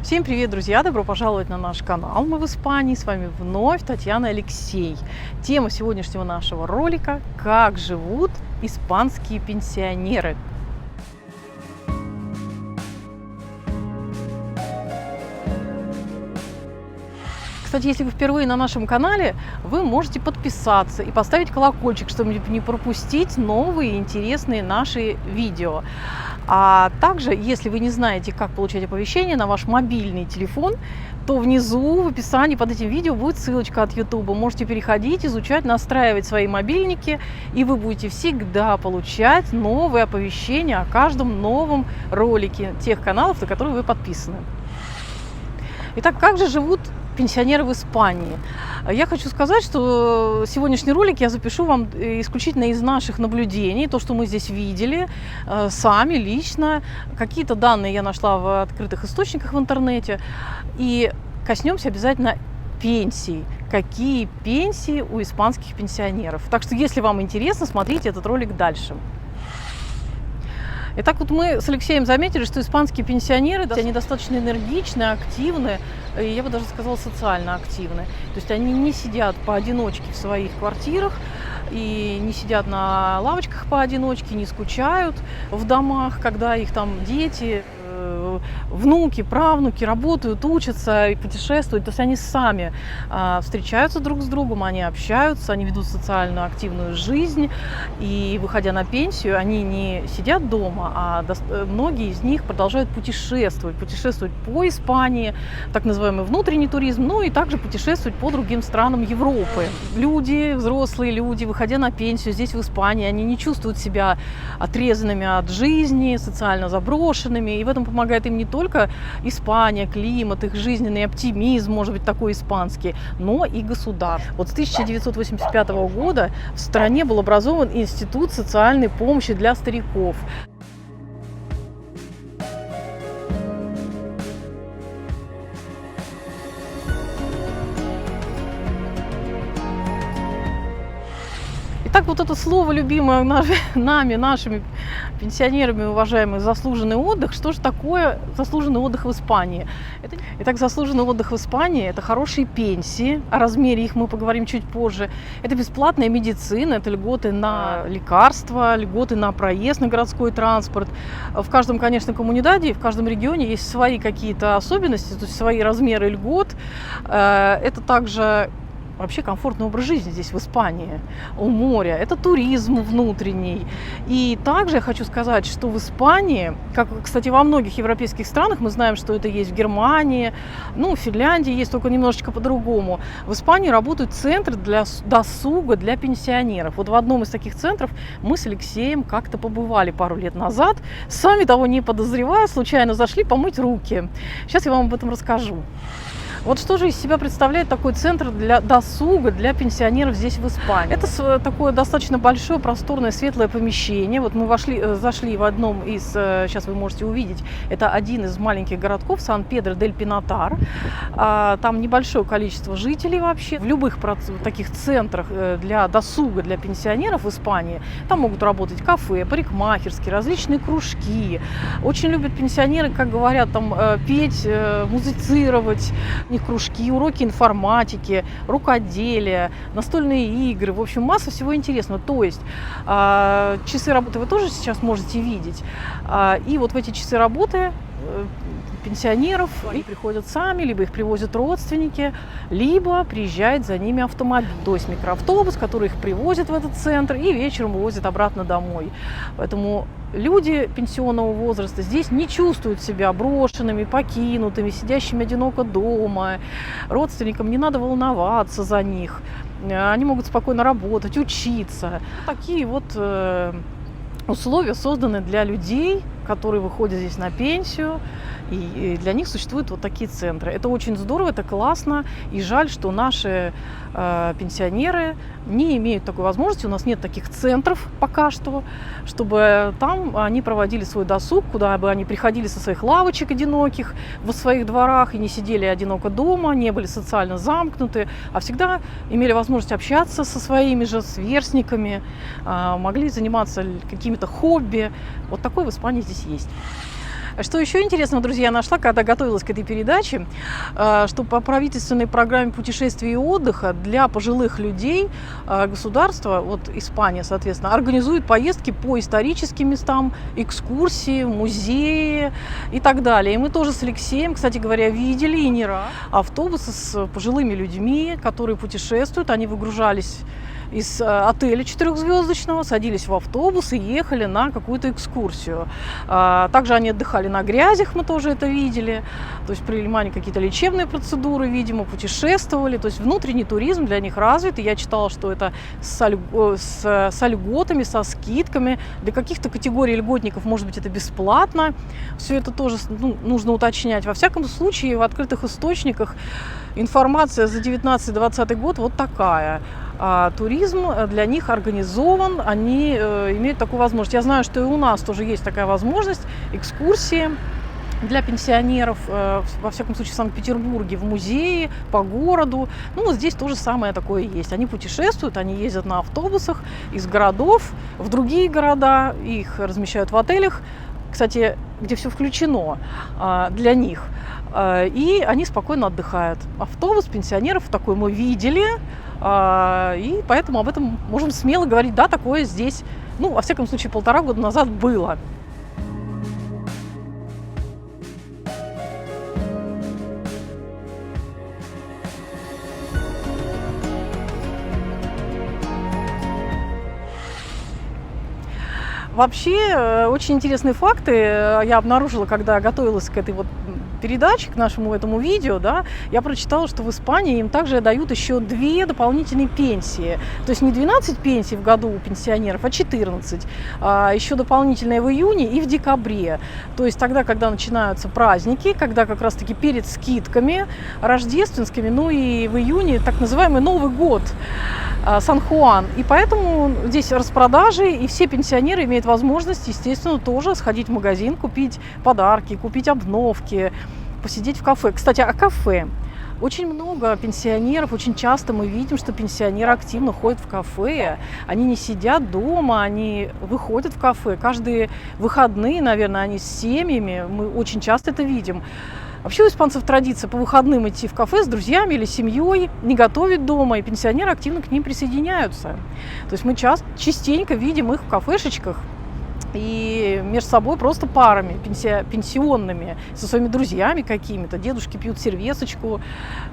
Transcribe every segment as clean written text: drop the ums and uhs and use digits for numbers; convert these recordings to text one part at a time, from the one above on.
Всем привет, друзья! Добро пожаловать на наш канал. Мы в Испании. С вами вновь Татьяна и Алексей. Тема сегодняшнего нашего ролика – как живут испанские пенсионеры. Кстати, если вы впервые на нашем канале, вы можете подписаться и поставить колокольчик, чтобы не пропустить новые интересные наши видео. А также, если вы не знаете, как получать оповещения на ваш мобильный телефон, то внизу в описании под этим видео будет ссылочка от YouTube. Можете переходить, изучать, настраивать свои мобильники, и вы будете всегда получать новые оповещения о каждом новом ролике тех каналов, на которые вы подписаны. Итак, как же живут пенсионеры в Испании? Я хочу сказать, что сегодняшний ролик я запишу вам исключительно из наших наблюдений, то, что мы здесь видели сами, лично. Какие-то данные я нашла в открытых источниках в интернете. И коснемся обязательно пенсий. Какие пенсии у испанских пенсионеров. Так что, если вам интересно, смотрите этот ролик дальше. Итак, вот мы с Алексеем заметили, что испанские пенсионеры, они достаточно энергичны, активны, и я бы даже сказала, социально активны. То есть они не сидят поодиночке в своих квартирах, и не сидят на лавочках поодиночке, не скучают в домах, когда их там дети, внуки, правнуки работают, учатся и путешествуют. То есть они сами встречаются друг с другом, они общаются, они ведут социальную активную жизнь. И, выходя на пенсию, они не сидят дома, а многие из них продолжают путешествовать по Испании, так называемый внутренний туризм, ну и также путешествовать по другим странам Европы. Люди, взрослые люди, выходя на пенсию здесь, в Испании, они не чувствуют себя отрезанными от жизни, социально заброшенными, и в этом помогает им не только Испания, климат, их жизненный оптимизм, может быть, такой испанский, но и государство. Вот с 1985 года в стране был образован Институт социальной помощи для стариков. Итак, вот это слово, любимое нами, нашими пенсионерами, уважаемый, заслуженный отдых. Что же такое заслуженный отдых в Испании? Итак, заслуженный отдых в Испании – это хорошие пенсии, о размере их мы поговорим чуть позже. Это бесплатная медицина, это льготы на лекарства, льготы на проезд, на городской транспорт. В каждом, конечно, коммунидаде, в каждом регионе есть свои какие-то особенности, то есть свои размеры льгот. Это также вообще комфортный образ жизни здесь, в Испании, у моря. Это туризм внутренний. И также я хочу сказать, что в Испании, как, кстати, во многих европейских странах, мы знаем, что это есть в Германии, в Финляндии есть, только немножечко по-другому. В Испании работают центры для досуга для пенсионеров. Вот в одном из таких центров мы с Алексеем как-то побывали пару лет назад, сами того не подозревая, случайно зашли помыть руки. Сейчас я вам об этом расскажу. Вот что же из себя представляет такой центр для досуга для пенсионеров здесь, в Испании? Это такое достаточно большое, просторное, светлое помещение. Вот мы зашли в одном из, сейчас вы можете увидеть, это один из маленьких городков, Сан-Педро-дель-Пинатар. Там небольшое количество жителей вообще. В любых таких центрах для досуга для пенсионеров в Испании там могут работать кафе, парикмахерские, различные кружки. Очень любят пенсионеры, как говорят, там петь, музицировать. У них кружки, уроки информатики, рукоделия, настольные игры, в общем, масса всего интересного. То есть часы работы вы тоже сейчас можете видеть. И вот в эти часы работы пенсионеров они приходят сами, либо их привозят родственники, либо приезжает за ними автомобиль, то есть микроавтобус, который их привозит в этот центр и вечером увозит обратно домой. Поэтому люди пенсионного возраста здесь не чувствуют себя брошенными, покинутыми, сидящими одиноко дома. Родственникам не надо волноваться за них. Они могут спокойно работать, учиться. Такие вот условия созданы для людей, которые выходят здесь на пенсию, и для них существуют вот такие центры. Это очень здорово, это классно, и жаль, что наши пенсионеры не имеют такой возможности. У нас нет таких центров пока что, чтобы там они проводили свой досуг, куда бы они приходили со своих лавочек одиноких в своих дворах и не сидели одиноко дома, не были социально замкнуты, а всегда имели возможность общаться со своими же сверстниками, могли заниматься какими-то хобби. Вот такое в Испании здесь есть. Что еще интересного, друзья, я нашла, когда готовилась к этой передаче, что по правительственной программе путешествий и отдыха для пожилых людей государство, вот Испания, соответственно, организует поездки по историческим местам, экскурсии, музеи и так далее. И мы тоже с Алексеем, кстати говоря, видели и не раз автобусы с пожилыми людьми, которые путешествуют, они выгружались из отеля 4-звездочного, садились в автобус и ехали на какую-то экскурсию. Также они отдыхали на грязях, мы тоже это видели. То есть принимали какие-то лечебные процедуры, видимо, путешествовали. То есть внутренний туризм для них развит. И я читала, что это с льготами, со скидками. Для каких-то категорий льготников, может быть, это бесплатно. Все это тоже нужно уточнять. Во всяком случае, в открытых источниках информация за 19-20 год вот такая. Туризм для них организован, они имеют такую возможность. Я знаю, что и у нас тоже есть такая возможность, экскурсии для пенсионеров, во всяком случае в Санкт-Петербурге, в музее, по городу. Ну, вот здесь тоже самое такое есть. Они путешествуют, они ездят на автобусах из городов в другие города, их размещают в отелях, кстати, где все включено для них. И они спокойно отдыхают. Автобус пенсионеров такой мы видели, и поэтому об этом можем смело говорить, да, такое здесь, ну, во всяком случае, 1,5 года назад было. Вообще, очень интересные факты я обнаружила, когда готовилась к этой вот передаче, к нашему этому видео, да, я прочитала, что в Испании им также дают еще 2 дополнительные пенсии. То есть не 12 пенсий в году у пенсионеров, а 14. Еще дополнительные в июне и в декабре. То есть тогда, когда начинаются праздники, когда как раз-таки перед скидками рождественскими, ну и в июне так называемый Новый год, Сан-Хуан. И поэтому здесь распродажи, и все пенсионеры имеют возможность, естественно, тоже сходить в магазин, купить подарки, купить обновки, посидеть в кафе. Кстати, о кафе. Очень много пенсионеров, очень часто мы видим, что пенсионеры активно ходят в кафе. Они не сидят дома, они выходят в кафе. Каждые выходные, наверное, они с семьями, мы очень часто это видим. Вообще у испанцев традиция по выходным идти в кафе с друзьями или семьей, не готовить дома, и пенсионеры активно к ним присоединяются. То есть мы частенько видим их в кафешечках и между собой просто парами пенсионными, со своими друзьями какими-то. Дедушки пьют сервесочку,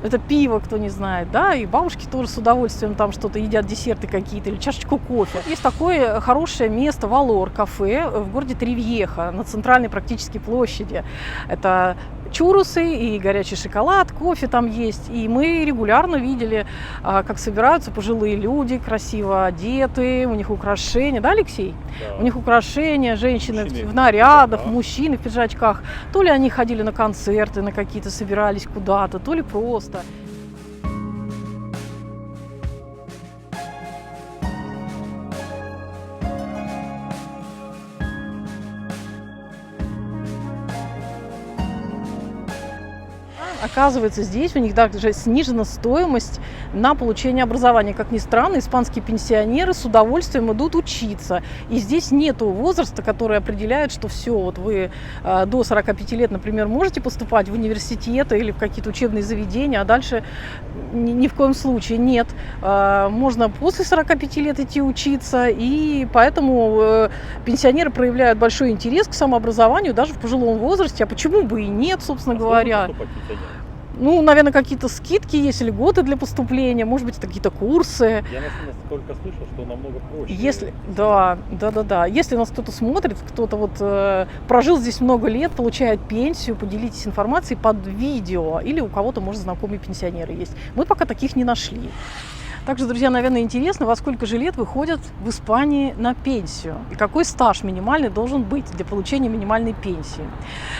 это пиво, кто не знает, да, и бабушки тоже с удовольствием там что-то едят, десерты какие-то или чашечку кофе. Есть такое хорошее место Валор кафе в городе Тривьеха на центральной практически площади. Это чурусы и горячий шоколад, кофе там есть. И мы регулярно видели, как собираются пожилые люди, красиво одетые, у них украшения, да, Алексей? Да. У них украшения, женщины в нарядах, мужчины в пиджачках. То ли они ходили на концерты, на какие-то собирались куда-то, то ли просто. Оказывается, здесь у них также снижена стоимость на получение образования. Как ни странно, испанские пенсионеры с удовольствием идут учиться. И здесь нету возраста, который определяет, что все, вот вы до 45 лет, например, можете поступать в университеты или в какие-то учебные заведения, а дальше ни в коем случае нет. Можно после 45 лет идти учиться, и поэтому пенсионеры проявляют большой интерес к самообразованию даже в пожилом возрасте. А почему бы и нет, собственно говоря? Ну, наверное, какие-то скидки есть, льготы для поступления, может быть, какие-то курсы. Я настолько слышал, что намного проще. Если, да. Если нас кто-то смотрит, кто-то вот прожил здесь много лет, получает пенсию, поделитесь информацией под видео. Или у кого-то, может, знакомые пенсионеры есть. Мы пока таких не нашли. Также, друзья, наверное, интересно, во сколько же лет выходят в Испании на пенсию и какой стаж минимальный должен быть для получения минимальной пенсии.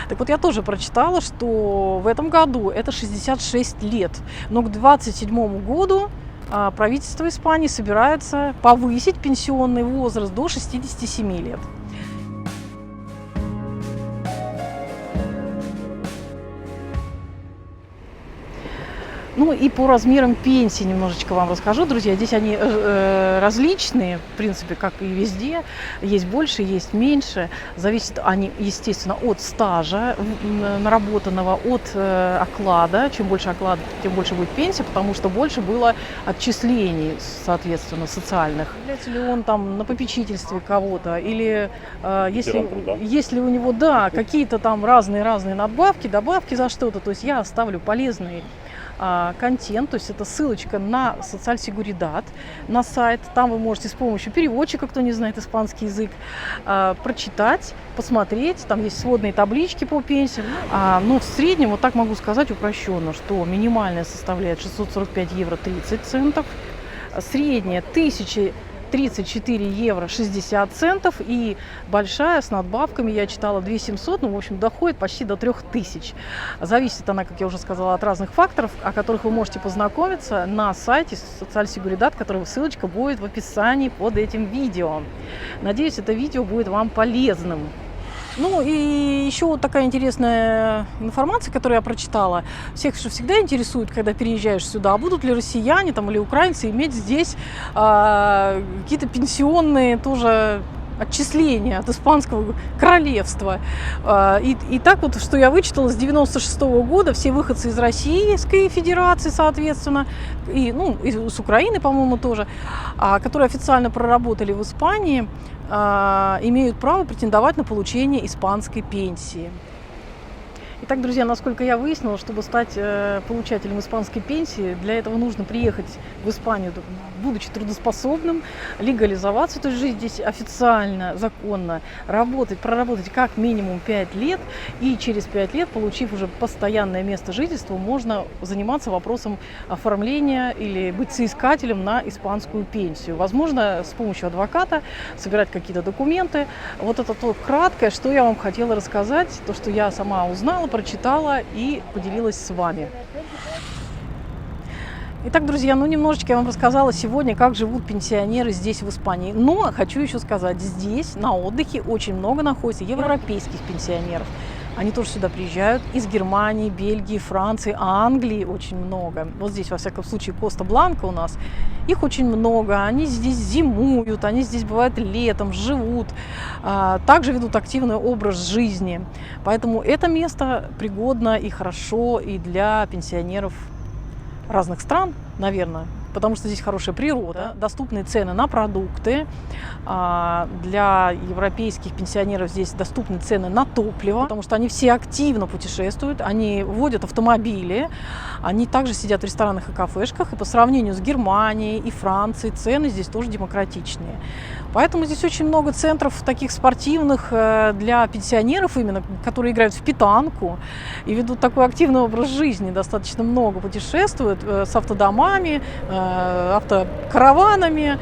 Так вот, я тоже прочитала, что в этом году это 66 лет, но к 2027 году правительство Испании собирается повысить пенсионный возраст до 67 лет. Ну и по размерам пенсии немножечко вам расскажу, друзья. Здесь они различные, в принципе, как и везде. Есть больше, есть меньше. Зависят они, естественно, от стажа наработанного, от оклада. Чем больше оклад, тем больше будет пенсия, потому что больше было отчислений, соответственно, социальных. Является ли он там на попечительстве кого-то, или если у него, да, какие-то там разные надбавки, добавки за что-то. То есть я оставлю полезный контент, то есть это ссылочка на Социальсегуридат, на сайт. Там вы можете с помощью переводчика, кто не знает испанский язык, прочитать, посмотреть. Там есть сводные таблички по пенсиям. Но в среднем, вот так могу сказать упрощенно, что минимальная составляет 645 евро 30 центов, средняя 1034 евро 60 центов и большая с надбавками, я читала, 2700, ну, в общем, доходит почти до 3000. Зависит она, как я уже сказала, от разных факторов, о которых вы можете познакомиться на сайте Социальсегуридат, который ссылочка будет в описании под этим видео. Надеюсь, это видео будет вам полезным. Ну и еще вот такая интересная информация, которую я прочитала. Всех же всегда интересует, когда переезжаешь сюда, будут ли россияне там, или украинцы иметь здесь какие-то пенсионные тоже отчисления от Испанского королевства. И так вот, что я вычитала, с 96-го года все выходцы из Российской Федерации, соответственно, и с Украины, по-моему, тоже, которые официально проработали в Испании, имеют право претендовать на получение испанской пенсии. Итак, друзья, насколько я выяснила, чтобы стать получателем испанской пенсии, для этого нужно приехать в Испанию, будучи трудоспособным, легализоваться, то есть жить здесь официально, законно, проработать как минимум 5 лет, и через 5 лет, получив уже постоянное место жительства, можно заниматься вопросом оформления или быть соискателем на испанскую пенсию. Возможно, с помощью адвоката собирать какие-то документы. Вот это то краткое, что я вам хотела рассказать, то, что я сама узнала, прочитала и поделилась с вами. Итак, друзья, немножечко я вам рассказала сегодня, как живут пенсионеры здесь, в Испании. Но хочу еще сказать, здесь на отдыхе очень много находится европейских пенсионеров. Они тоже сюда приезжают из Германии, Бельгии, Франции, Англии очень много. Вот здесь, во всяком случае, Коста-Бланка у нас. Их очень много. Они здесь зимуют, они здесь бывают летом, живут. Также ведут активный образ жизни. Поэтому это место пригодно и хорошо и для пенсионеров разных стран, наверное. Потому что здесь хорошая природа, доступные цены на продукты. Для европейских пенсионеров здесь доступны цены на топливо, потому что они все активно путешествуют, они водят автомобили, они также сидят в ресторанах и кафешках, и по сравнению с Германией и Францией цены здесь тоже демократичнее. Поэтому здесь очень много центров таких спортивных для пенсионеров именно, которые играют в питанку и ведут такой активный образ жизни, достаточно много путешествуют с автодомами, автокараванами.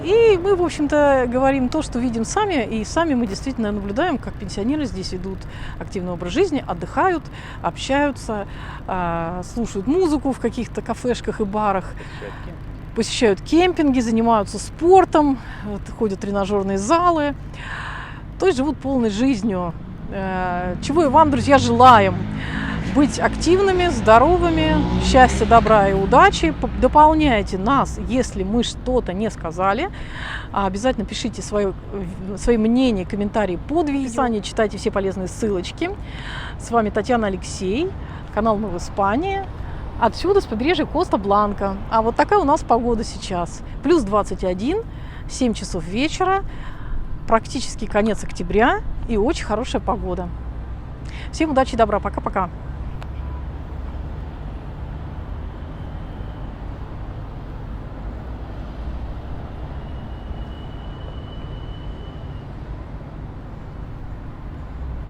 И мы, в общем-то, говорим то, что видим сами, и сами мы действительно наблюдаем, как пенсионеры здесь ведут активный образ жизни, отдыхают, общаются, слушают музыку в каких-то кафешках и барах, посещают кемпинги, занимаются спортом, ходят в тренажерные залы, то есть живут полной жизнью. Чего и вам, друзья, желаем. Быть активными, здоровыми, счастья, добра и удачи. Дополняйте нас, если мы что-то не сказали. Обязательно пишите свои мнения, комментарии под видео. В описании читайте все полезные ссылочки. С вами Татьяна Алексей, канал «Мы в Испании». Отсюда, с побережья Коста-Бланка. А вот такая у нас погода сейчас. Плюс 21, 7 часов вечера, практически конец октября и очень хорошая погода. Всем удачи и добра. Пока-пока.